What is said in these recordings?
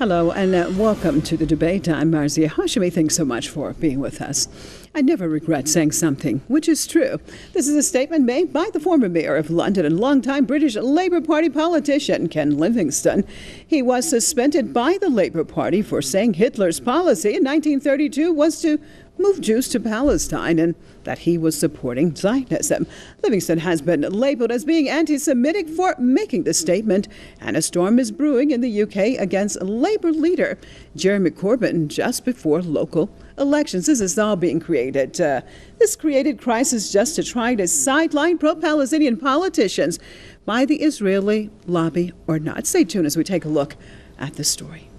Hello and welcome to the debate. I'm Marzia Hashemi. Thanks so much for being with us. I never regret saying something, which is true. This is a statement made by the former mayor of London and longtime British Labour Party politician Ken Livingstone. He was suspended by the Labour Party for saying Hitler's policy in 1932 was to move Jews to Palestine and that he was supporting Zionism. Livingstone has been labeled as being anti-Semitic for making the statement, and a storm is brewing in the UK against Labour leader Jeremy Corbyn just before local elections. This is all being created. This created crisis just to try to sideline pro-Palestinian politicians by the Israeli lobby or not. Stay tuned as we take a look at the story.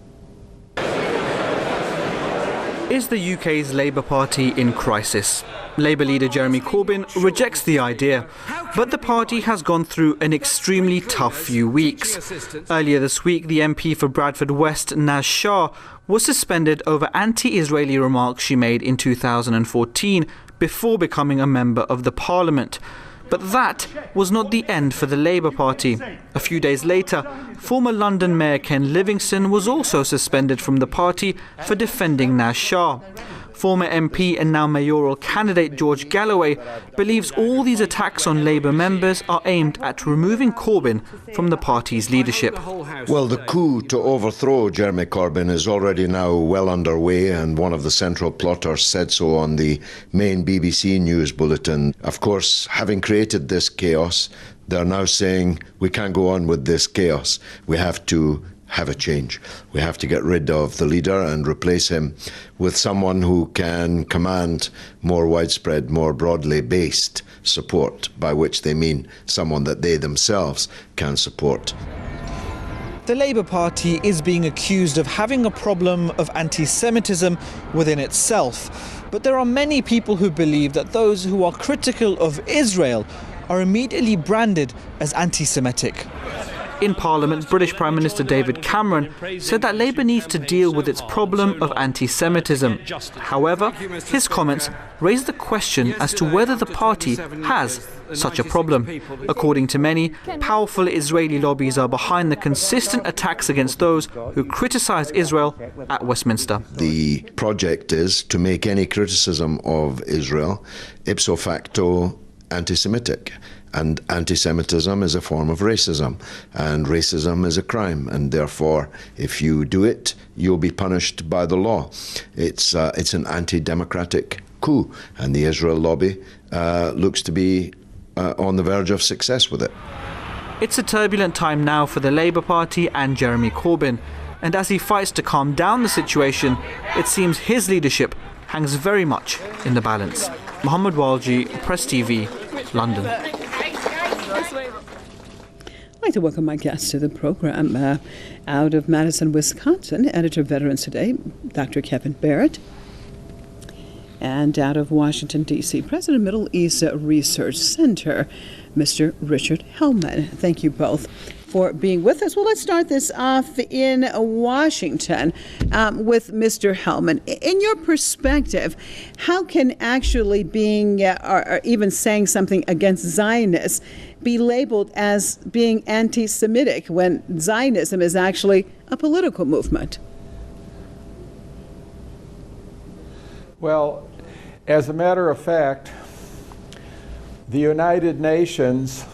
Is the UK's Labour Party in crisis? Labour leader Jeremy Corbyn rejects the idea, but the party has gone through an extremely tough few weeks. Earlier this week, the MP for Bradford West, Naz Shah, was suspended over anti-Israeli remarks she made in 2014 before becoming a member of the Parliament. But that was not the end for the Labour Party. A few days later, former London Mayor Ken Livingstone was also suspended from the party for defending Naz Shah. Former MP and now mayoral candidate George Galloway believes all these attacks on Labour members are aimed at removing Corbyn from the party's leadership. Well, the coup to overthrow Jeremy Corbyn is already now well underway, and one of the central plotters said so on the main BBC news bulletin. Of course, having created this chaos, they're now saying we can't go on with this chaos. We have to have a change. We have to get rid of the leader and replace him with someone who can command more widespread, more broadly based support, by which they mean someone that they themselves can support. The Labour Party is being accused of having a problem of anti-Semitism within itself. But there are many people who believe that those who are critical of Israel are immediately branded as anti-Semitic. In Parliament, British Prime Minister David Cameron said that Labour needs to deal with its problem of anti-Semitism. However, his comments raised the question as to whether the party has such a problem. According to many, powerful Israeli lobbies are behind the consistent attacks against those who criticise Israel at Westminster. The project is to make any criticism of Israel ipso facto anti-Semitic. And anti-Semitism is a form of racism, and racism is a crime, and therefore, if you do it, you'll be punished by the law. It's an anti-democratic coup, and the Israel lobby looks to be on the verge of success with it. It's a turbulent time now for the Labour Party and Jeremy Corbyn, and as he fights to calm down the situation, it seems his leadership hangs very much in the balance. Mohammed Walji, Press TV, London. I'd like to welcome my guest to the program. Out of Madison, Wisconsin, editor of Veterans Today, Dr. Kevin Barrett. And out of Washington, D.C., president of Middle East Research Center, Mr. Richard Hellman. Thank you both for being with us. Well, let's start this off in Washington with Mr. Hellman. In your perspective, how can actually being or even saying something against Zionists be labeled as being anti-Semitic when Zionism is actually a political movement? Well, as a matter of fact, the United Nations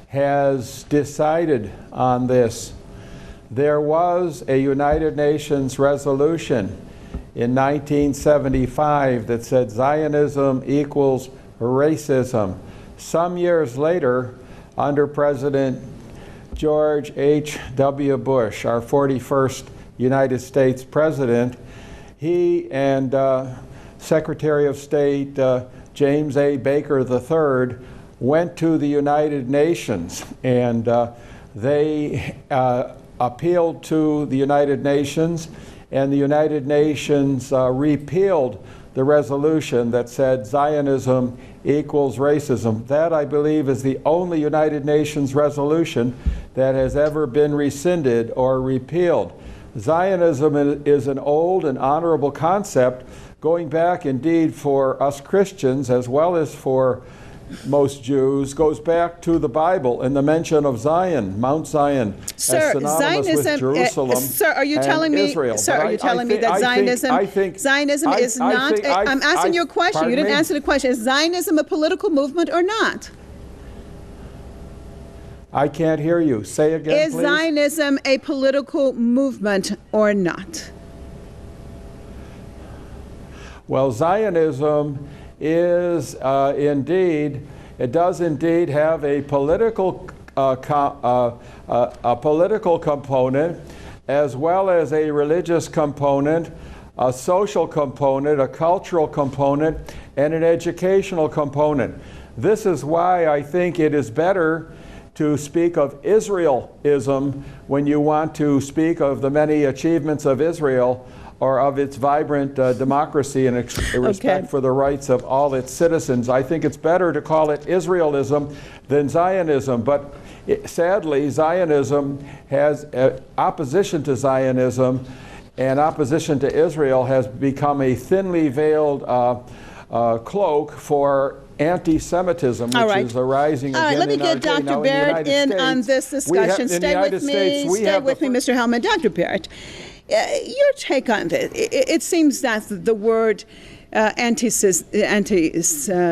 has decided on this. There was a United Nations resolution in 1975 that said Zionism equals racism. Some years later, under President George H.W. Bush, our 41st United States President, he and Secretary of State James A. Baker III went to the United Nations, and they appealed to the United Nations, and the United Nations repealed the resolution that said Zionism equals racism. That, I believe, is the only United Nations resolution that has ever been rescinded or repealed. Zionism is an old and honorable concept going back indeed for us Christians as well as for most Jews goes back to the Bible and the mention of Zion, Mount Zion, Sir, as synonymous with Zionism, Jerusalem sir, are you and telling me, Israel. sir, are you telling me that Zionism is not, I'm asking you a question. You didn't answer the question. Is Zionism a political movement or not? I can't hear you. Say again, please. Is Zionism a political movement or not? Well, Zionism is it does indeed have a political component, as well as a religious component, a social component, a cultural component, and an educational component. This is why I think it is better to speak of Israelism when you want to speak of the many achievements of Israel, or of its vibrant democracy and respect for the rights of all its citizens. I think it's better to call it Israelism than Zionism. But sadly, Zionism has opposition to Zionism and opposition to Israel has become a thinly veiled cloak for anti-Semitism, which is arising again in our day. Let me get Dr. Barrett in on this discussion. Stay with me, Mr. Hellman. Dr. Barrett, your take on this. It seems that the word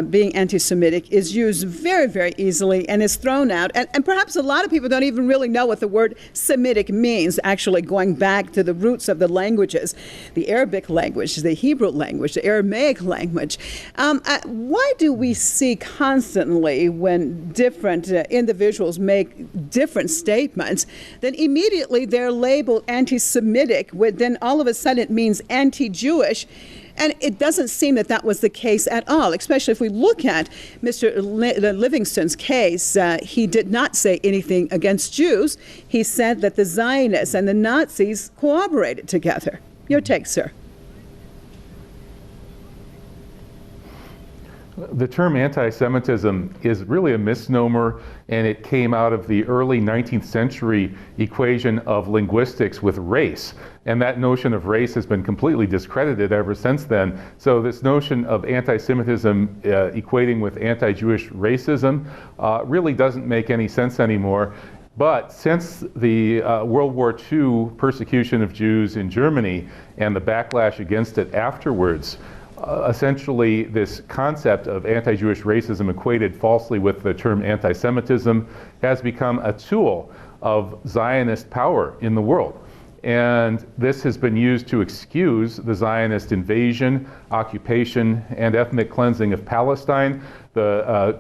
being anti-Semitic is used very, very easily and is thrown out. And perhaps a lot of people don't even really know what the word Semitic means, actually going back to the roots of the languages, the Arabic language, the Hebrew language, the Aramaic language. Why do we see constantly when different individuals make different statements, then immediately they're labeled anti-Semitic, then all of a sudden it means anti-Jewish? And it doesn't seem that that was the case at all, especially if we look at Mr. Livingstone's case. He did not say anything against Jews. He said that the Zionists and the Nazis cooperated together. Your take, sir. The term anti-Semitism is really a misnomer, and it came out of the early 19th century equation of linguistics with race. And that notion of race has been completely discredited ever since then. So this notion of anti-Semitism equating with anti-Jewish racism really doesn't make any sense anymore. But since the World War II persecution of Jews in Germany and the backlash against it afterwards, essentially this concept of anti-Jewish racism equated falsely with the term anti-Semitism has become a tool of Zionist power in the world. And this has been used to excuse the Zionist invasion, occupation, and ethnic cleansing of Palestine, the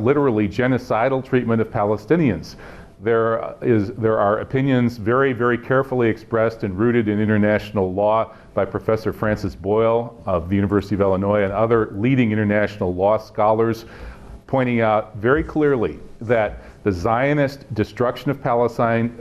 literally genocidal treatment of Palestinians. There are opinions very, very carefully expressed and rooted in international law by Professor Francis Boyle of the University of Illinois and other leading international law scholars, pointing out very clearly that the Zionist destruction of Palestine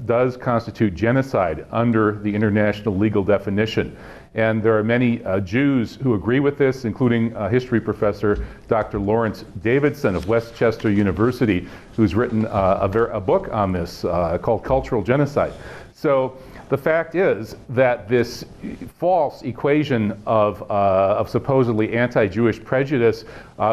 does constitute genocide under the international legal definition. And there are many Jews who agree with this, including history professor Dr. Lawrence Davidson of Westchester University, who's written a book on this called Cultural Genocide. So the fact is that this false equation of supposedly anti-Jewish prejudice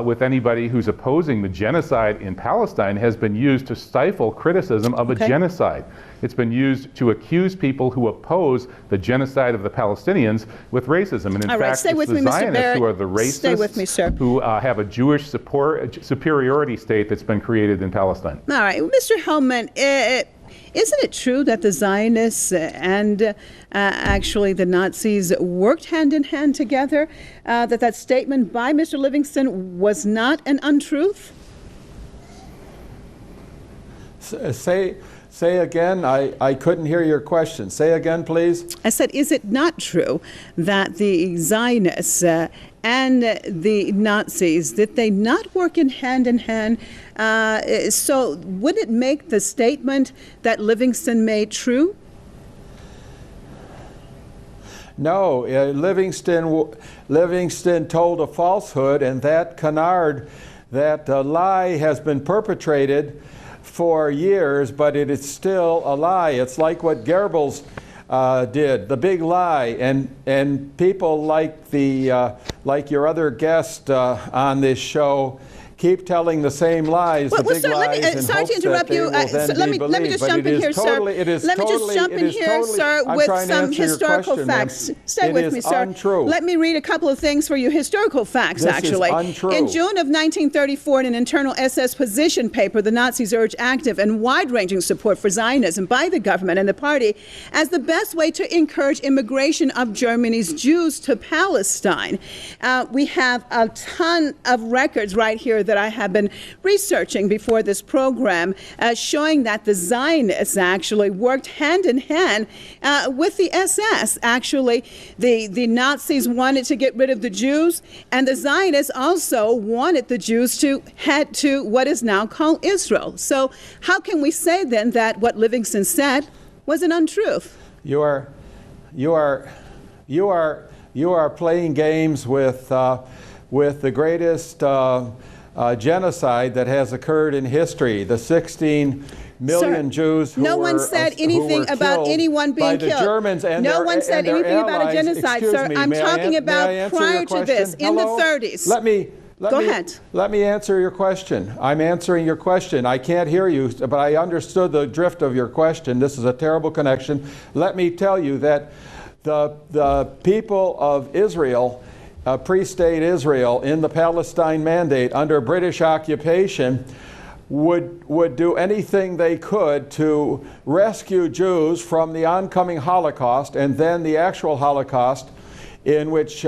with anybody who's opposing the genocide in Palestine has been used to stifle criticism of a genocide. It's been used to accuse people who oppose the genocide of the Palestinians with racism. And in fact, it's the Zionists who are the racists who have a Jewish superiority state that's been created in Palestine. All right, Mr. Hellman, isn't it true that the Zionists and actually the Nazis worked hand in hand together? That statement by Mr. Livingstone was not an untruth? Say again. I couldn't hear your question. Say again, please. I said, is it not true that the Zionists and the Nazis, did they not work in hand? So would it make the statement that Livingstone made true? No, Livingstone told a falsehood, and that canard, that lie has been perpetrated for years, but it is still a lie. It's like what Goebbels did, the big lie, and people like your other guest on this show keep telling the same lies, the big sir, lies, in sorry hopes to interrupt that they you. will then Let be me just jump in here, sir. Let me just jump in here, sir, with some historical facts. Stay with me, sir. Untrue. Let me read a couple of things for you, historical facts, actually. This is untrue. In June of 1934, in an internal SS position paper, the Nazis urged active and wide-ranging support for Zionism by the government and the party as the best way to encourage immigration of Germany's Jews to Palestine. We have a ton of records right here that I have been researching before this program, showing that the Zionists actually worked hand in hand with the SS. Actually, the Nazis wanted to get rid of the Jews, and the Zionists also wanted the Jews to head to what is now called Israel. So how can we say then that what Livingstone said was an untruth? You are playing games with the greatest genocide that has occurred in history. The 16 million Jews who no one said anything about anyone being killed. Germans and no their, one said anything allies. about a genocide, sir. I'm talking about prior to this, in the 30s. Go ahead. Let me answer your question. I'm answering your question. I can't hear you, but I understood the drift of your question. This is a terrible connection. Let me tell you that the people of Israel, pre-state Israel, in the Palestine Mandate under British occupation, would do anything they could to rescue Jews from the oncoming Holocaust and then the actual Holocaust, in which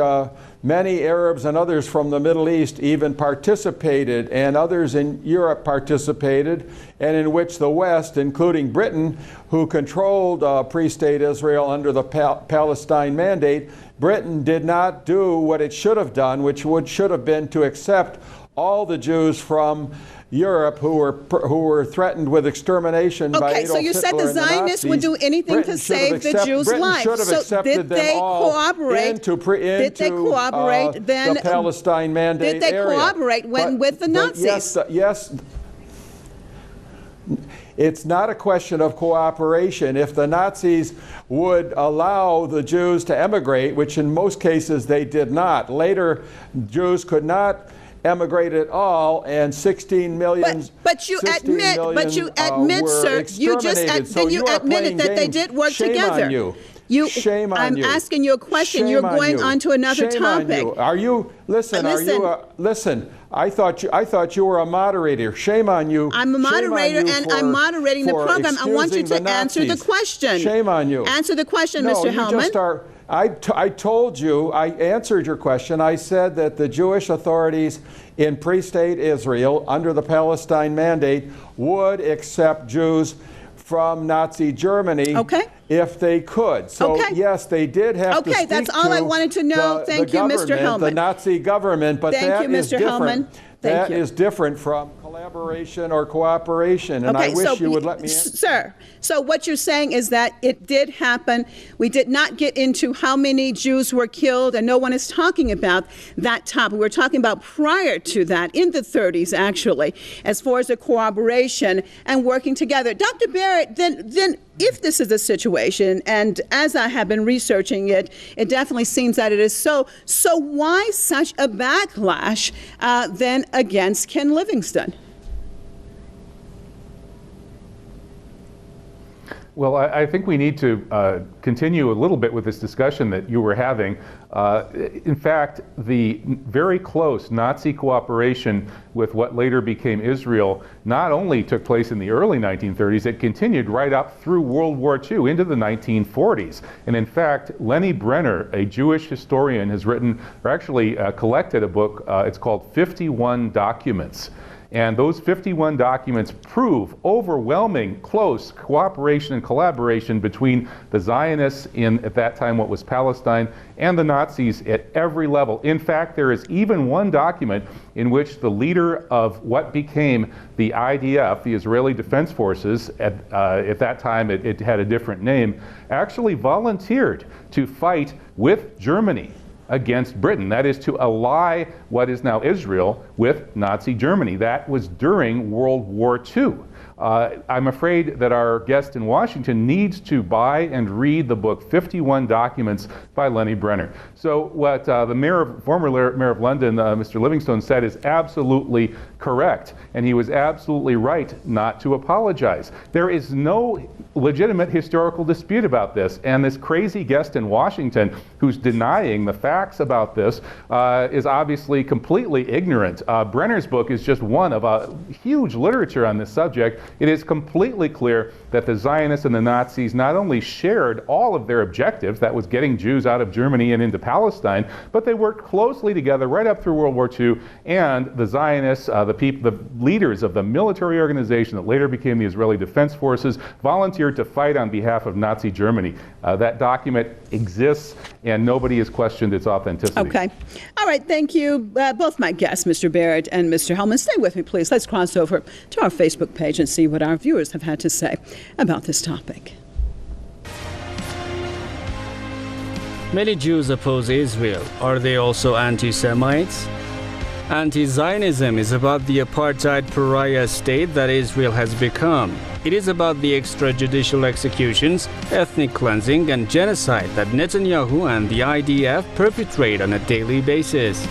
many Arabs and others from the Middle East even participated, and others in Europe participated, and in which the West, including Britain, who controlled pre-state Israel under the Palestine Mandate, Britain did not do what it should have done, which should have been to accept all the Jews from Europe who were threatened with extermination by Adolf Hitler. Okay, so you said the Zionists would do anything to save the Jews' lives. So did they cooperate? Did they cooperate then? The Palestine Mandate area. Did they cooperate with the Nazis? Yes. It's not a question of cooperation. If the Nazis would allow the Jews to emigrate, which in most cases they did not, later Jews could not emigrate at all, and 16 million. But you admit, sir, you admitted that they did work together. Shame on you. I'm asking you a question. You're going on to another topic. Are you? Listen. Listen. I thought you were a moderator. Shame on you. I'm a moderator, and I'm moderating the program. I want you to answer the question. Shame on you. Answer the question, Mr. Hellman. I told you, I answered your question. I said that the Jewish authorities in pre-state Israel under the Palestine Mandate would accept Jews from Nazi Germany if they could. So yes, they did have to speak that's all I wanted to know. Thank you, Mr. Hellman. The Nazi government, but that is different. That is different from collaboration or cooperation, and I wish you would let me answer. Sir, so what you're saying is that it did happen. We did not get into how many Jews were killed, and no one is talking about that topic. We're talking about prior to that, in the 30s, actually, as far as the cooperation and working together. Dr. Barrett, then if this is a situation, and as I have been researching it, it definitely seems that it is so why such a backlash then against Ken Livingstone? Well, I think we need to continue a little bit with this discussion that you were having. In fact, the very close Nazi cooperation with what later became Israel not only took place in the early 1930s, it continued right up through World War II into the 1940s. And in fact, Lenny Brenner, a Jewish historian, has written, or actually collected a book, it's called 51 Documents. And those 51 documents prove overwhelming close cooperation and collaboration between the Zionists in, at that time, what was Palestine, and the Nazis at every level. In fact, there is even one document in which the leader of what became the IDF, the Israeli Defense Forces, at that time it had a different name, actually volunteered to fight with Germany against Britain. That is to ally what is now Israel with Nazi Germany. That was during World War II. I'm afraid that our guest in Washington needs to buy and read the book 51 Documents by Lenny Brenner. So what the former mayor of London, Mr. Livingstone, said is absolutely correct, and he was absolutely right not to apologize. There is no legitimate historical dispute about this, and this crazy guest in Washington who's denying the facts about this is obviously completely ignorant. Brenner's book is just one of a huge literature on this subject. It is completely clear that the Zionists and the Nazis not only shared all of their objectives, that was getting Jews out of Germany and into Palestine, but they worked closely together right up through World War II, and the Zionists, the leaders of the military organization that later became the Israeli Defense Forces, volunteered to fight on behalf of Nazi Germany. That document exists, and nobody has questioned its authenticity. Okay. All right. Thank you, both my guests, Mr. Barrett and Mr. Hellman. Stay with me, please. Let's cross over to our Facebook page and see what our viewers have had to say about this topic. Many Jews oppose Israel. Are they also anti-Semites? Anti-Zionism is about the apartheid pariah state that Israel has become. It is about the extrajudicial executions, ethnic cleansing, and genocide that Netanyahu and the IDF perpetrate on a daily basis.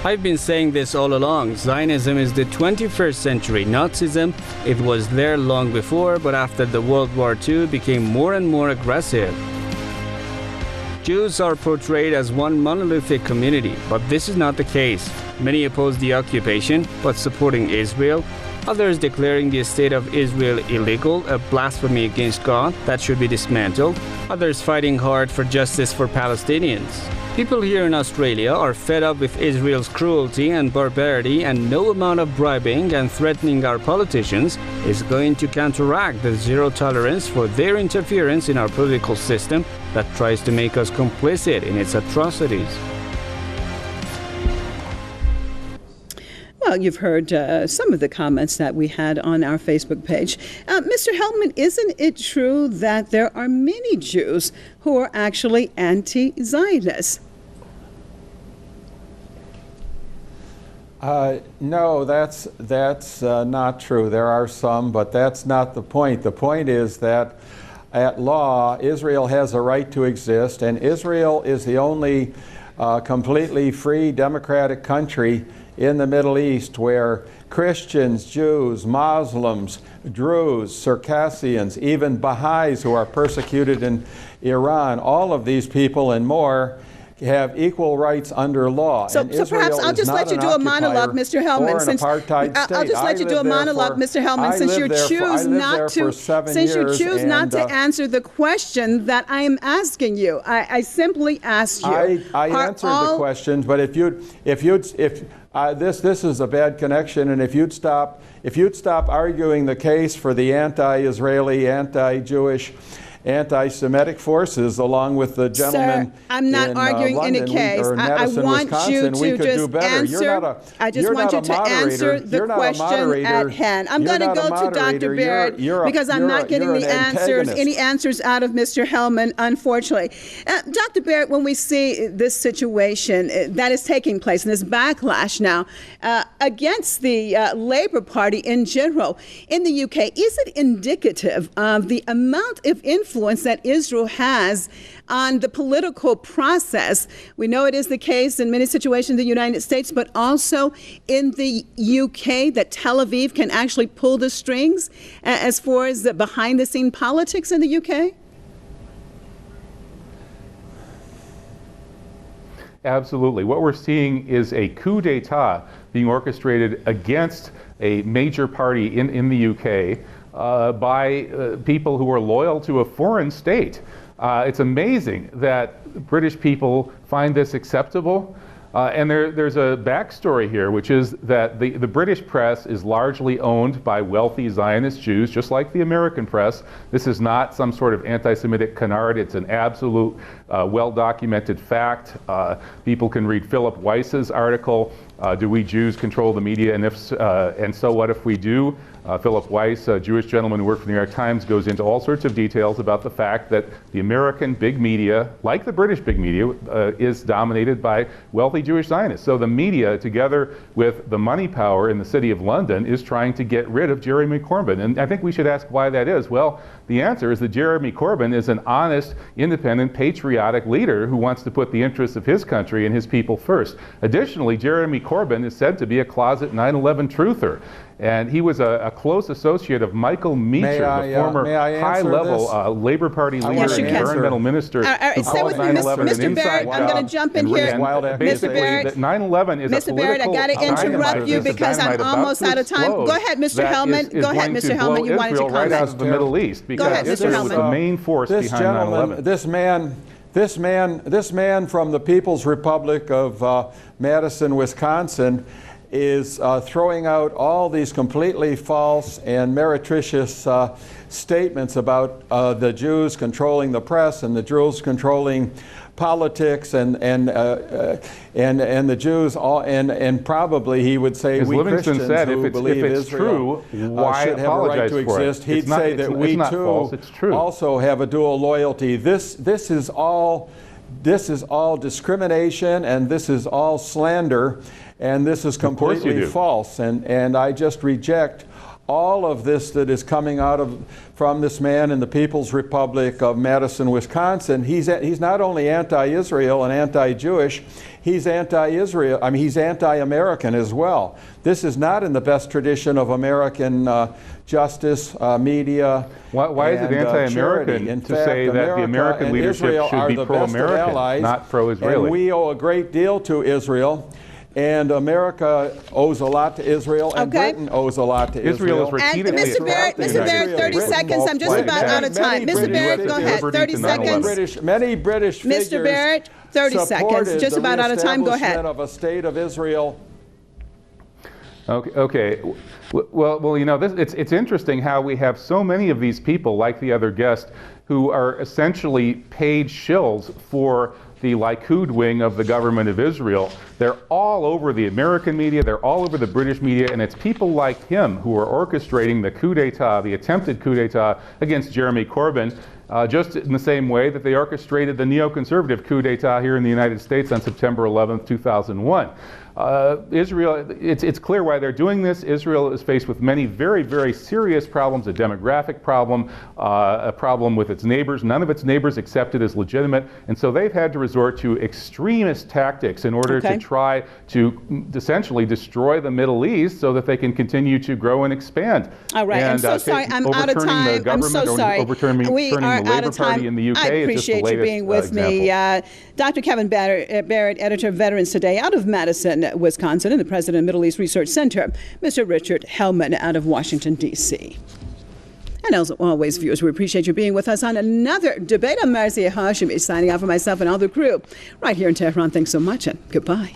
I've been saying this all along. Zionism is the 21st century Nazism. It was there long before, but after the World War II became more and more aggressive. Jews are portrayed as one monolithic community, but this is not the case. Many oppose the occupation, but supporting Israel. Others declaring the state of Israel illegal, a blasphemy against God that should be dismantled. Others fighting hard for justice for Palestinians. People here in Australia are fed up with Israel's cruelty and barbarity, and no amount of bribing and threatening our politicians is going to counteract the zero tolerance for their interference in our political system that tries to make us complicit in its atrocities. Well, you've heard some of the comments that we had on our Facebook page. Mr. Hellman, isn't it true that there are many Jews who are actually anti-Zionist? No, that's not true. There are some, but that's not the point. The point is that at law, Israel has a right to exist, and Israel is the only completely free democratic country in the Middle East where Christians, Jews, Muslims, Druze, Circassians, even Baha'is who are persecuted in Iran, all of these people and more have equal rights under law. So perhaps I'll just let you do a monologue, Mr. Hellman. I'll just let you do a monologue, Mr. Hellman, since you choose not to answer the question that I am asking you. I simply asked you. I answered the questions, but this is a bad connection, and if you'd stop arguing the case for the anti-Israeli, anti-Jewish, anti-Semitic forces, along with the gentleman. Sir, I'm not arguing London, any case. I want you to just answer. I just want you to answer the question at hand. I'm going to go to Dr. Barrett because I'm not getting any answers out of Mr. Hellman, unfortunately. Dr. Barrett, when we see this situation that is taking place and this backlash now against the Labour Party in general in the UK, is it indicative of the amount of influence that Israel has on the political process? We know it is the case in many situations in the United States, but also in the UK, that Tel Aviv can actually pull the strings as far as the behind-the-scene politics in the UK? Absolutely. What we're seeing is a coup d'etat being orchestrated against a major party in the UK by people who are loyal to a foreign state. It's amazing that British people find this acceptable. And there's a backstory here, which is that the British press is largely owned by wealthy Zionist Jews, just like the American press. This is not some sort of anti-Semitic canard. It's an absolute well-documented fact. People can read Philip Weiss's article Do we Jews control the media? And so what if we do? Philip Weiss, a Jewish gentleman who worked for the New York Times, goes into all sorts of details about the fact that the American big media, like the British big media, is dominated by wealthy Jewish Zionists. So the media, together with the money power in the city of London, is trying to get rid of Jeremy Corbyn. And I think we should ask why that is. Well, the answer is that Jeremy Corbyn is an honest, independent, patriotic leader who wants to put the interests of his country and his people first. Additionally, Jeremy Corbyn is said to be a closet 9/11 truther. And he was a close associate of Michael Meacher, the former high-level Labour Party leader and environmental minister. Stay with me, Mr. Barrett. I'm going to jump in here. Mr. Barrett, 9/11 is Mr. Barrett, I got to interrupt you because I'm almost out of time. Go ahead, Mr. Hellman. Go ahead, Mr. Hellman. You wanted to comment. Right out of the Middle East, because Israel was the main force behind 9/11. This man from the People's Republic of Madison, Wisconsin, is throwing out all these completely false and meretricious statements about the Jews controlling the press and the Jews controlling politics and the Jews and probably he would say we Christians who believe Israel should have a right to exist. He'd say that we too also have a dual loyalty. This is all discrimination, and this is all slander. And this is completely false, and I just reject all of this that is coming from this man in the People's Republic of Madison, Wisconsin. He's not only anti-Israel and anti-Jewish, he's anti-Israel. I mean, he's anti-American as well. This is not in the best tradition of American justice, media. Why is it anti-American to say that the American leadership should be pro-American, not pro-Israeli? And we owe a great deal to Israel. And America owes a lot to Israel, and Britain owes a lot to Israel. Israel is repeatedly Mr. Barrett, 30 seconds. I'm just about out of time. Mr. Barrett, go ahead. 30 seconds. Many British figures Mr. Barrett, 30 seconds. Just about out of time. Go ahead. Of a state of Israel. Okay. Well, you know, it's interesting how we have so many of these people, like the other guest, who are essentially paid shills for the Likud wing of the government of Israel. They're all over the American media, they're all over the British media, and it's people like him who are orchestrating the coup d'etat, the attempted coup d'etat against Jeremy Corbyn, just in the same way that they orchestrated the neoconservative coup d'etat here in the United States on September 11th, 2001. Israel, it's clear why they're doing this. Israel is faced with many very, very serious problems, a demographic problem, a problem with its neighbors. None of its neighbors accept it as legitimate. And so they've had to resort to extremist tactics in order to try to essentially destroy the Middle East so that they can continue to grow and expand. All right, I'm so sorry. I'm out of time. I'm so sorry. We are out of time. In the UK, I appreciate you being with me. Dr. Kevin Barrett, editor of Veterans Today out of Madison, Wisconsin, and the president of Middle East Research Center, Mr. Richard Hellman out of Washington, D.C. And as always, viewers, we appreciate you being with us on another debate. I'm Marzieh Hashemi, signing off for myself and all the crew right here in Tehran. Thanks so much, and goodbye.